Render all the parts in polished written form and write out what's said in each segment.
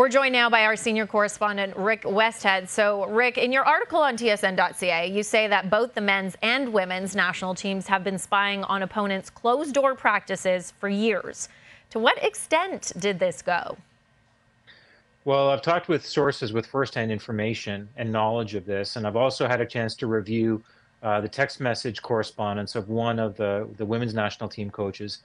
We're joined now by our senior correspondent, Rick Westhead. So, Rick, in your article on tsn.ca, you say that both the men's and women's national teams have been spying on opponents' closed-door practices for years. To what extent did this go? Well, I've talked with sources with firsthand information and knowledge of this, and I've also had a chance to review the text message correspondence of one of the women's national team coaches.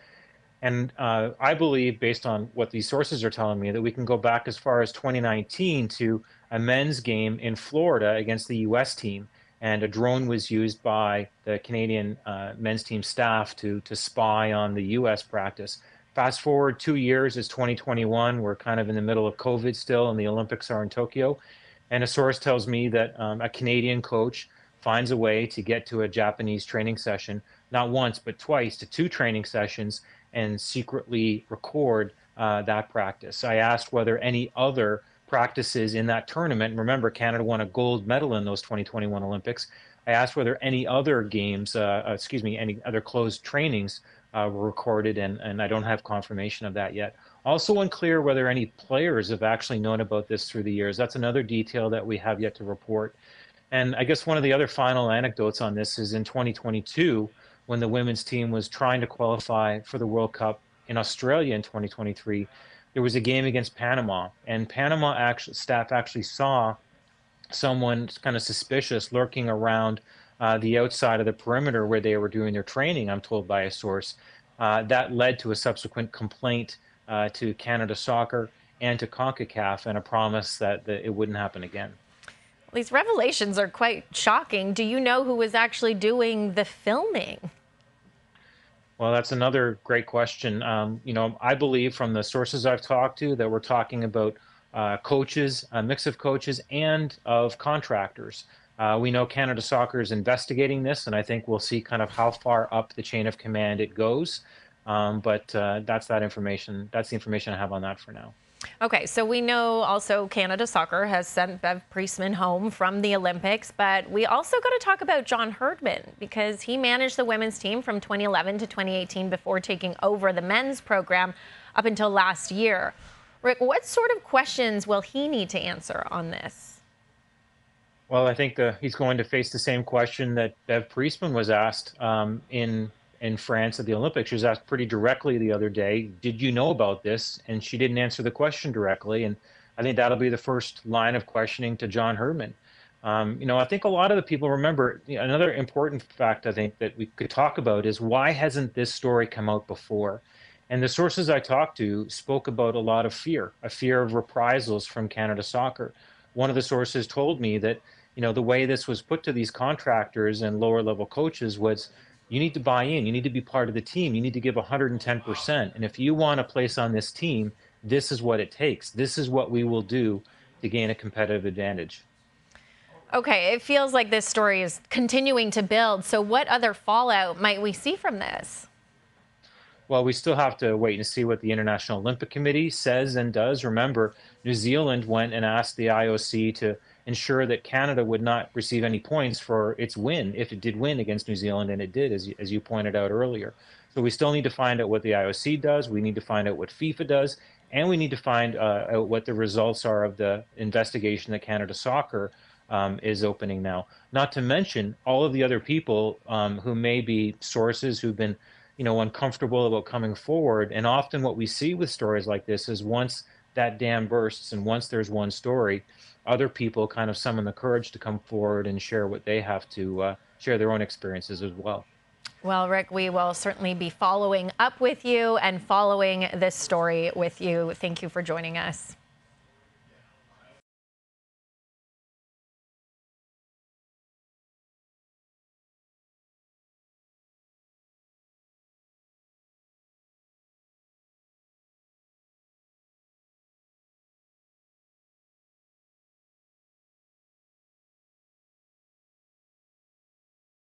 And I believe, based on what these sources are telling me, that we can go back as far as 2019 to a men's game in Florida against the U.S. team, and a drone was used by the Canadian men's team staff to spy on the U.S. practice. Fast forward 2 years, it's 2021. We're kind of in the middle of COVID still, and the Olympics are in Tokyo. And a source tells me that a Canadian coach finds a way to get to a Japanese training session, not once, but twice, to two training sessions, and secretly record that practice. I asked whether any other practices in that tournament, remember Canada won a gold medal in those 2021 Olympics. I asked whether any other games, any other closed trainings were recorded, and I don't have confirmation of that yet. Also unclear whether any players have actually known about this through the years. That's another detail that we have yet to report. And I guess one of the other final anecdotes on this is in 2022, when the women's team was trying to qualify for the World Cup in Australia in 2023, there was a game against Panama, and staff actually saw someone kind of suspicious lurking around the outside of the perimeter where they were doing their training, I'm told by a source. That led to a subsequent complaint to Canada Soccer and to CONCACAF, and a promise that it wouldn't happen again. These revelations are quite shocking. Do you know who was actually doing the filming? Well, that's another great question. I believe from the sources I've talked to that we're talking about coaches, a mix of coaches and of contractors. We know Canada Soccer is investigating this, and I think we'll see kind of how far up the chain of command it goes. But that's that information. That's the information I have on that for now. Okay, so we know also Canada Soccer has sent Bev Priestman home from the Olympics, but we also got to talk about John Herdman, because he managed the women's team from 2011 to 2018 before taking over the men's program up until last year. Rick, what sort of questions will he need to answer on this? Well, I think he's going to face the same question that Bev Priestman was asked in France at the Olympics. She was asked pretty directly the other day, did you know about this? And she didn't answer the question directly. And I think that'll be the first line of questioning to John Herdman. I think a lot of the people remember, another important fact I think that we could talk about is, why hasn't this story come out before? And the sources I talked to spoke about a lot of fear, a fear of reprisals from Canada Soccer. One of the sources told me that, the way this was put to these contractors and lower level coaches was, you need to buy in, you need to be part of the team, you need to give 110%. And if you want a place on this team, this is what it takes. This is what we will do to gain a competitive advantage. Okay, it feels like this story is continuing to build. So what other fallout might we see from this? Well, we still have to wait and see what the International Olympic Committee says and does. Remember, New Zealand went and asked the IOC to ensure that Canada would not receive any points for its win, if it did win against New Zealand, and it did, as you pointed out earlier. So we still need to find out what the IOC does, we need to find out what FIFA does, and we need to find out what the results are of the investigation that Canada Soccer is opening now. Not to mention all of the other people who may be sources who've been uncomfortable about coming forward. And often what we see with stories like this is, once that dam bursts and once there's one story, other people kind of summon the courage to come forward and share what they have to share, their own experiences as well. Well, Rick, we will certainly be following up with you and following this story with you. Thank you for joining us.